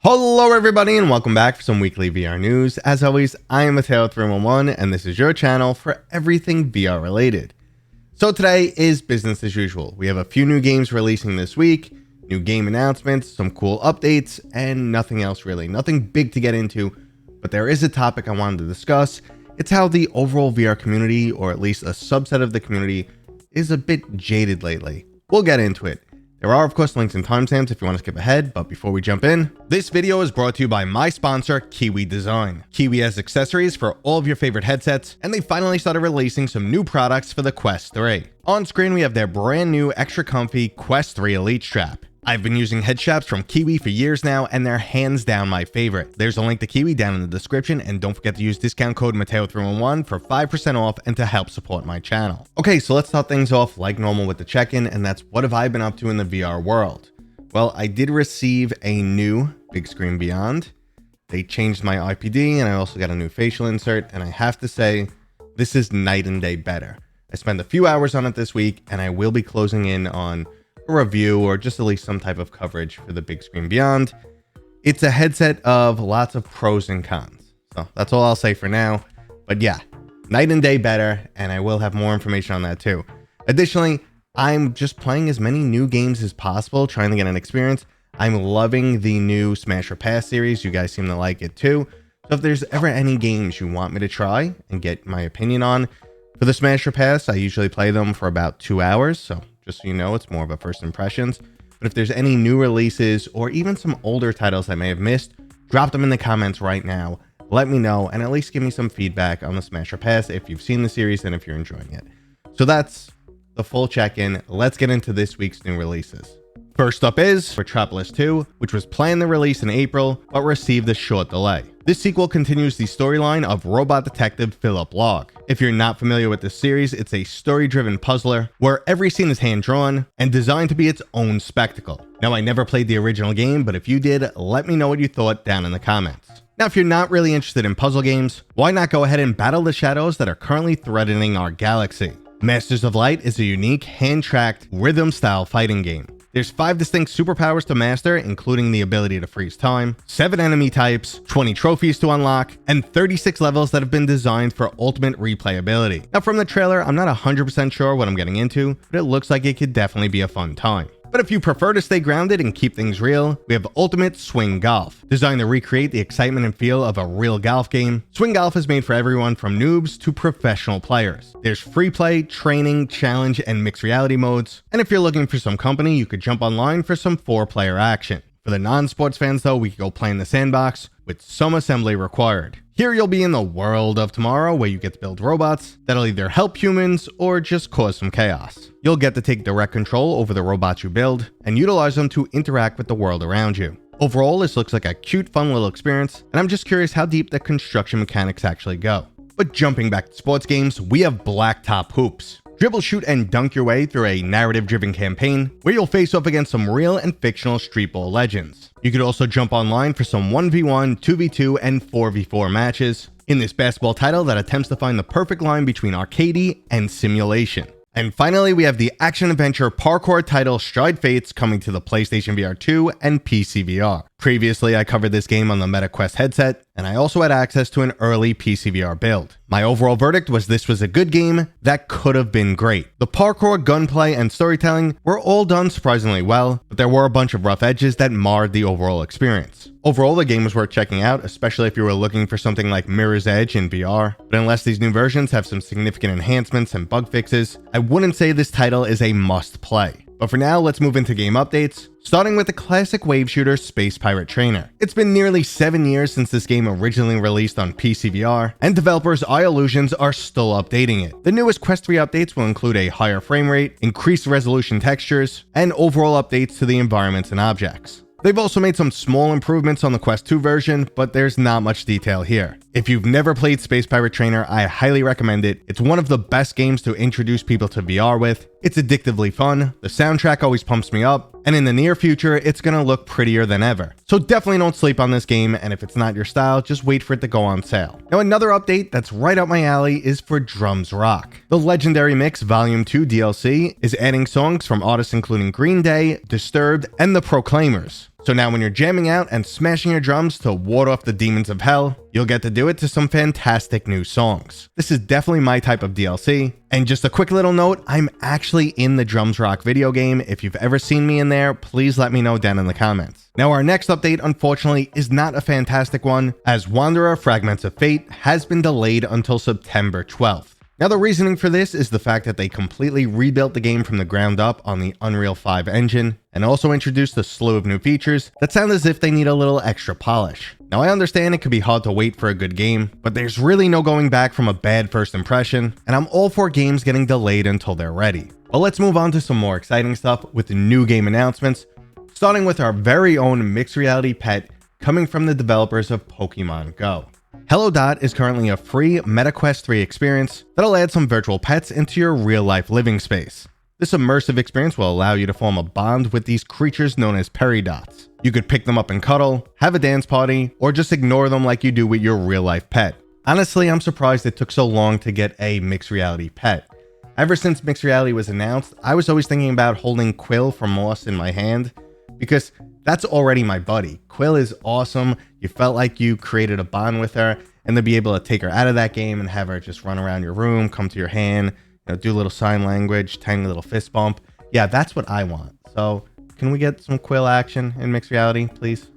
Hello everybody and welcome back for some weekly VR news. As always, I am Mateo311 and this is your channel for everything VR related. So today is business as usual. We have a few new games releasing this week, new game announcements, some cool updates, and nothing else really. Nothing big to get into, but there is a topic I wanted to discuss. It's how the overall VR community, or at least a subset of the community, is a bit jaded lately. We'll get into it. There are, of course, links and timestamps if you want to skip ahead, but before we jump in, this video is brought to you by my sponsor, Kiwi Design. Kiwi has accessories for all of your favorite headsets, and they finally started releasing some new products for the Quest 3. On screen, we have their brand new extra comfy Quest 3 Elite Strap. I've been using head straps from Kiwi for years now, and they're hands down my favorite. There's a link to Kiwi down in the description, and don't forget to use discount code Mateo311 for 5% off and to help support my channel. Okay, so let's start things off like normal with the check-in, and that's what have I been up to in the VR world? Well, I did receive a new Big Screen Beyond. They changed my IPD, and I also got a new facial insert, and I have to say, this is night and day better. I spent a few hours on it this week, and I will be closing in on a review or just at least some type of coverage for the Big Screen Beyond. It's a headset of lots of pros and cons, so that's all I'll say for now. But yeah, night and day better, and I will have more information on that too. Additionally, I'm just playing as many new games as possible, trying to get an experience. I'm loving the new Smash or Pass series. You guys seem to like it too. So if there's ever any games you want me to try and get my opinion on for the Smash or Pass, I usually play them for about 2 hours, so just so you know, it's more of a first impressions. But if there's any new releases or even some older titles I may have missed, drop them in the comments right now. Let me know and at least give me some feedback on the Smash or Pass if you've seen the series and if you're enjoying it. So that's the full check-in. Let's get into this week's new releases. First up is Retropolis 2, which was planned to release in April, but received a short delay. This sequel continues the storyline of robot detective Philip Locke. If you're not familiar with this series, it's a story-driven puzzler where every scene is hand-drawn and designed to be its own spectacle. Now, I never played the original game, but if you did, let me know what you thought down in the comments. Now, if you're not really interested in puzzle games, why not go ahead and battle the shadows that are currently threatening our galaxy? Masters of Light is a unique, hand-tracked, rhythm-style fighting game. There's 5 distinct superpowers to master, including the ability to freeze time, 7 enemy types, 20 trophies to unlock, and 36 levels that have been designed for ultimate replayability. Now, from the trailer, I'm not 100% sure what I'm getting into, but it looks like it could definitely be a fun time. But if you prefer to stay grounded and keep things real, we have Ultimate Swing Golf. Designed to recreate the excitement and feel of a real golf game, Swing Golf is made for everyone from noobs to professional players. There's free play, training, challenge, and mixed reality modes. And if you're looking for some company, you could jump online for some 4-player action. For the non-sports fans though, we could go play in the sandbox with some assembly required. Here you'll be in the world of tomorrow where you get to build robots that'll either help humans or just cause some chaos. You'll get to take direct control over the robots you build and utilize them to interact with the world around you. Overall, this looks like a cute, fun little experience, and I'm just curious how deep the construction mechanics actually go. But jumping back to sports games, we have Blacktop Hoops. Dribble, shoot, and dunk your way through a narrative-driven campaign where you'll face off against some real and fictional street ball legends. You could also jump online for some 1v1, 2v2, and 4v4 matches in this basketball title that attempts to find the perfect line between arcade and simulation. And finally, we have the action-adventure parkour title Stride Fates coming to the PlayStation VR2 and PCVR. Previously, I covered this game on the MetaQuest headset, and I also had access to an early PCVR build. My overall verdict was this was a good game that could have been great. The parkour, gunplay, and storytelling were all done surprisingly well, but there were a bunch of rough edges that marred the overall experience. Overall, the game was worth checking out, especially if you were looking for something like Mirror's Edge in VR, but unless these new versions have some significant enhancements and bug fixes, I wouldn't say this title is a must-play. But for now, let's move into game updates, starting with the classic wave shooter Space Pirate Trainer. It's been nearly 7 years since this game originally released on PCVR, and developers iLlusions are still updating it. The newest Quest 3 updates will include a higher frame rate, increased resolution textures, and overall updates to the environments and objects. They've also made some small improvements on the Quest 2 version, but there's not much detail here. If you've never played Space Pirate Trainer, I highly recommend it. It's one of the best games to introduce people to VR with. It's addictively fun, the soundtrack always pumps me up, and in the near future, it's gonna look prettier than ever. So definitely don't sleep on this game, and if it's not your style, just wait for it to go on sale. Now, another update that's right up my alley is for Drums Rock. The Legendary Mix Volume 2 DLC is adding songs from artists including Green Day, Disturbed, and The Proclaimers. So now when you're jamming out and smashing your drums to ward off the demons of hell, you'll get to do it to some fantastic new songs. This is definitely my type of DLC. And just a quick little note, I'm actually in the Drums Rock video game. If you've ever seen me in there, please let me know down in the comments. Now our next update, unfortunately, is not a fantastic one, as Wanderer Fragments of Fate has been delayed until September 12th. Now the reasoning for this is the fact that they completely rebuilt the game from the ground up on the Unreal 5 engine, and also introduced a slew of new features that sound as if they need a little extra polish. Now I understand it could be hard to wait for a good game, but there's really no going back from a bad first impression, and I'm all for games getting delayed until they're ready. But let's move on to some more exciting stuff with the new game announcements, starting with our very own mixed reality pet coming from the developers of Pokemon Go. Hello Dot is currently a free MetaQuest 3 experience that'll add some virtual pets into your real-life living space. This immersive experience will allow you to form a bond with these creatures known as Peridots. You could pick them up and cuddle, have a dance party, or just ignore them like you do with your real-life pet. Honestly, I'm surprised it took so long to get a mixed reality pet. Ever since mixed reality was announced, I was always thinking about holding Quill from Moss in my hand, because that's already my buddy. Quill is awesome. You felt like you created a bond with her, and to be able to take her out of that game and have her just run around your room, come to your hand, do a little sign language, tiny little fist bump. Yeah, that's what I want. So can we get some Quill action in mixed reality, please?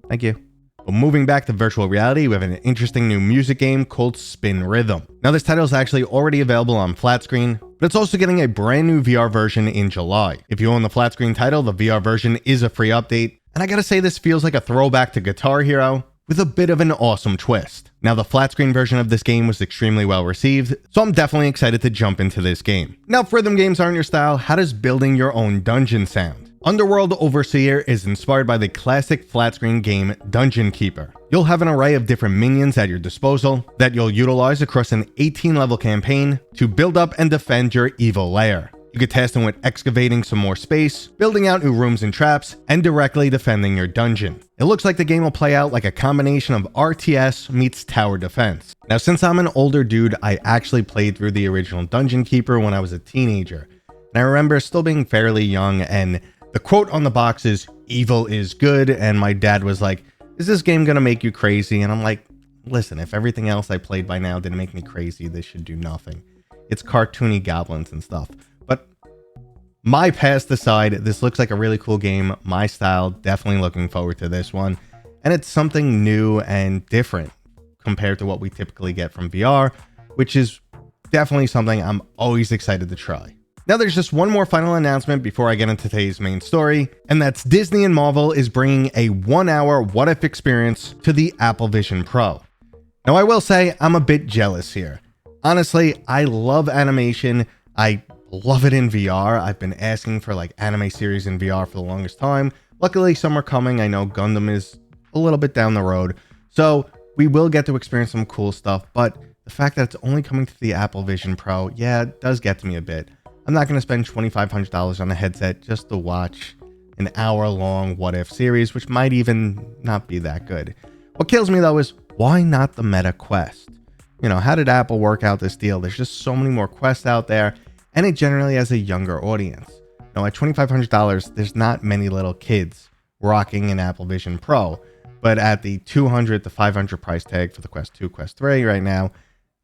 Thank you. But moving back to virtual reality, we have an interesting new music game called Spin Rhythm. Now this title is actually already available on flat screen, but it's also getting a brand new VR version in July. If you own the flat screen title, the VR version is a free update, and I gotta say this feels like a throwback to Guitar Hero with a bit of an awesome twist. Now the flat screen version of this game was extremely well received, so I'm definitely excited to jump into this game. Now if rhythm games aren't your style, how does building your own dungeon sound? Underworld Overseer is inspired by the classic flat screen game Dungeon Keeper. You'll have an array of different minions at your disposal that you'll utilize across an 18-level campaign to build up and defend your evil lair. You could task them with excavating some more space, building out new rooms and traps, and directly defending your dungeon. It looks like the game will play out like a combination of RTS meets tower defense. Now since I'm an older dude, I actually played through the original Dungeon Keeper when I was a teenager. And I remember still being fairly young, and the quote on the box is, "Evil is good," and my dad was like, "Is this game gonna make you crazy?" And I'm like, listen, if everything else I played by now didn't make me crazy, this should do nothing. It's cartoony goblins and stuff. But my past aside, this looks like a really cool game. My style, definitely looking forward to this one. And it's something new and different compared to what we typically get from VR, which is definitely something I'm always excited to try. Now there's just one more final announcement before I get into today's main story, and that's Disney and Marvel is bringing a 1-hour what if experience to the Apple Vision Pro. Now I will say I'm a bit jealous here. Honestly, I love animation. I love it in VR. I've been asking for like anime series in VR for the longest time. Luckily some are coming. I know Gundam is a little bit down the road, so we will get to experience some cool stuff, but the fact that it's only coming to the Apple Vision Pro, yeah, it does get to me a bit. I'm not going to spend $2,500 on a headset just to watch an hour-long what-if series, which might even not be that good. What kills me, though, is why not the Meta Quest? You know, how did Apple work out this deal? There's just so many more quests out there, and it generally has a younger audience. Now, at $2,500, there's not many little kids rocking an Apple Vision Pro, but at the $200 to $500 price tag for the Quest 2, Quest 3 right now,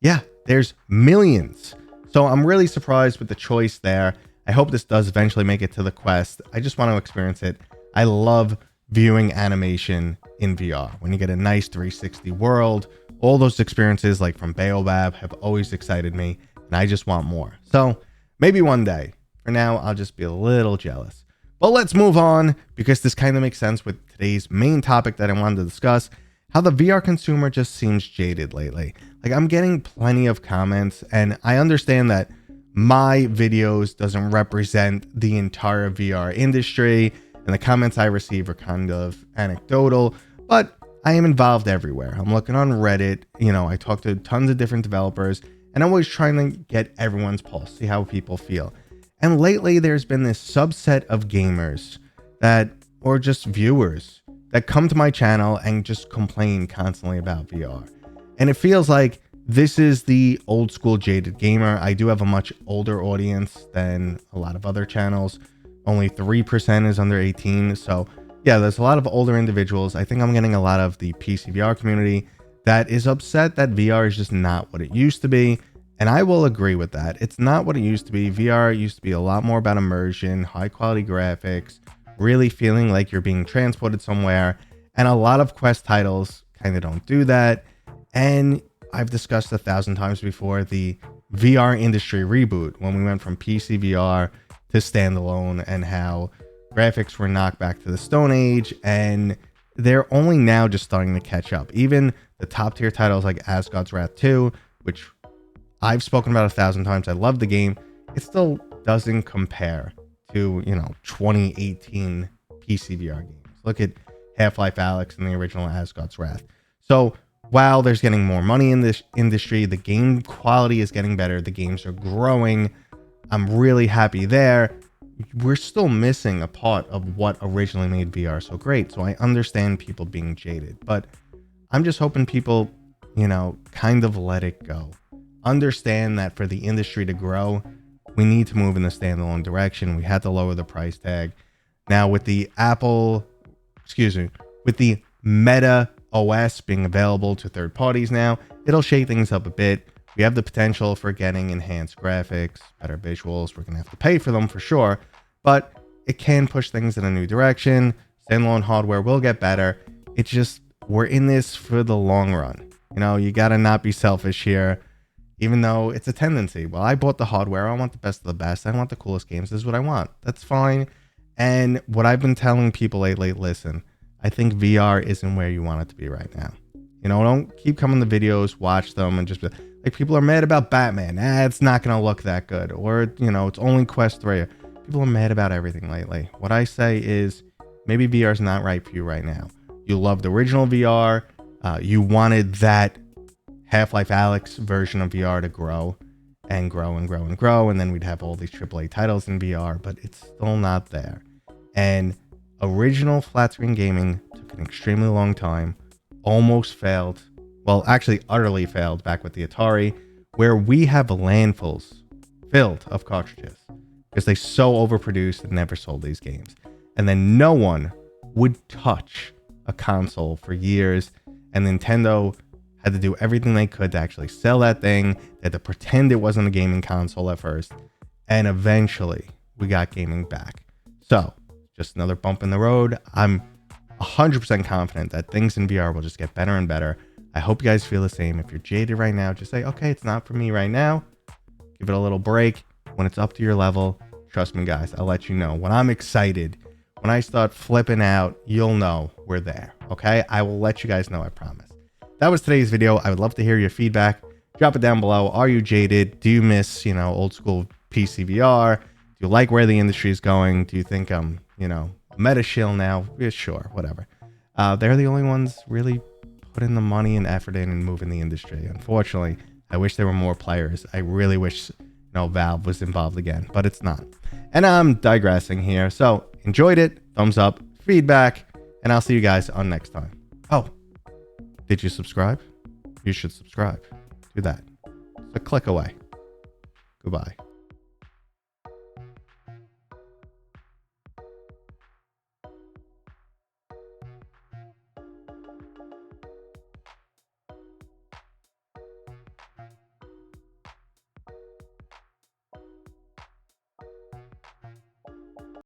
yeah, there's millions. So I'm really surprised with the choice there. I hope this does eventually make it to the Quest. I just want to experience it. I love viewing animation in VR. When you get a nice 360 world, all those experiences like from Baobab have always excited me, and I just want more. So maybe one day. For now, I'll just be a little jealous. But let's move on, because this kind of makes sense with today's main topic that I wanted to discuss, how the VR consumer just seems jaded lately. Like, I'm getting plenty of comments, and I understand that my videos doesn't represent the entire VR industry, and the comments I receive are kind of anecdotal, but I am involved everywhere. I'm looking on Reddit, I talk to tons of different developers, and I'm always trying to get everyone's pulse, see how people feel. And lately, there's been this subset of gamers or just viewers, that come to my channel and just complain constantly about VR. And it feels like this is the old school jaded gamer. I do have a much older audience than a lot of other channels. Only 3% is under 18. So yeah, there's a lot of older individuals. I think I'm getting a lot of the PCVR community that is upset that VR is just not what it used to be. And I will agree with that. It's not what it used to be. VR used to be a lot more about immersion, high quality graphics, really feeling like you're being transported somewhere. And a lot of Quest titles kind of don't do that. And I've discussed 1,000 times before the VR industry reboot when we went from PCVR to standalone and how graphics were knocked back to the Stone Age, and they're only now just starting to catch up. Even the top tier titles like Asgard's Wrath 2, which I've spoken about 1,000 times, I love the game, it still doesn't compare to, 2018 PCVR games. Look at Half-Life Alyx and the original Asgard's Wrath. So while there's getting more money in this industry, the game quality is getting better, the games are growing, I'm really happy there. We're still missing a part of what originally made VR so great. So I understand people being jaded, but I'm just hoping people, kind of let it go. Understand that for the industry to grow, we need to move in the standalone direction. We had to lower the price tag. Now with the with the Meta OS being available to third parties now, it'll shake things up a bit. We have the potential for getting enhanced graphics, better visuals. We're going to have to pay for them for sure, but it can push things in a new direction. Standalone hardware will get better. It's just, we're in this for the long run. You got to not be selfish here, even though it's a tendency. Well, I bought the hardware. I want the best of the best. I want the coolest games. This is what I want. That's fine. And what I've been telling people lately, listen, I think VR isn't where you want it to be right now. Don't keep coming to videos, watch them, and just be like, people are mad about Batman. It's not going to look that good. Or, it's only Quest 3. People are mad about everything lately. What I say is maybe VR is not right for you right now. You loved original VR. You wanted that Half-Life Alyx version of VR to grow and grow and grow and grow. And then we'd have all these AAA titles in VR, but it's still not there. And original flat screen gaming took an extremely long time, almost failed. Well, actually utterly failed back with the Atari, where we have landfills filled of cartridges because they so overproduced and never sold these games. And then no one would touch a console for years, and Nintendo had to do everything they could to actually sell that thing. They had to pretend it wasn't a gaming console at first, and eventually we got gaming back. So just another bump in the road. I'm 100% confident that things in VR will just get better and better. I hope you guys feel the same. If you're jaded right now, just say, okay, it's not for me right now. Give it a little break. When it's up to your level, trust me, guys, I'll let you know. When I'm excited, when I start flipping out, you'll know we're there, okay? I will let you guys know, I promise. That was today's video. I would love to hear your feedback. Drop it down below. Are you jaded? Do you miss, old school PCVR? Do you like where the industry is going? Do you think I'm, a meta shill now? Yeah, sure, whatever. They're the only ones really putting the money and effort in and moving the industry. Unfortunately, I wish there were more players. I really wish, Valve was involved again, but it's not. And I'm digressing here. So enjoyed it. Thumbs up, feedback, and I'll see you guys on next time. Oh, did you subscribe? You should subscribe. Do that. It's a click away. Goodbye.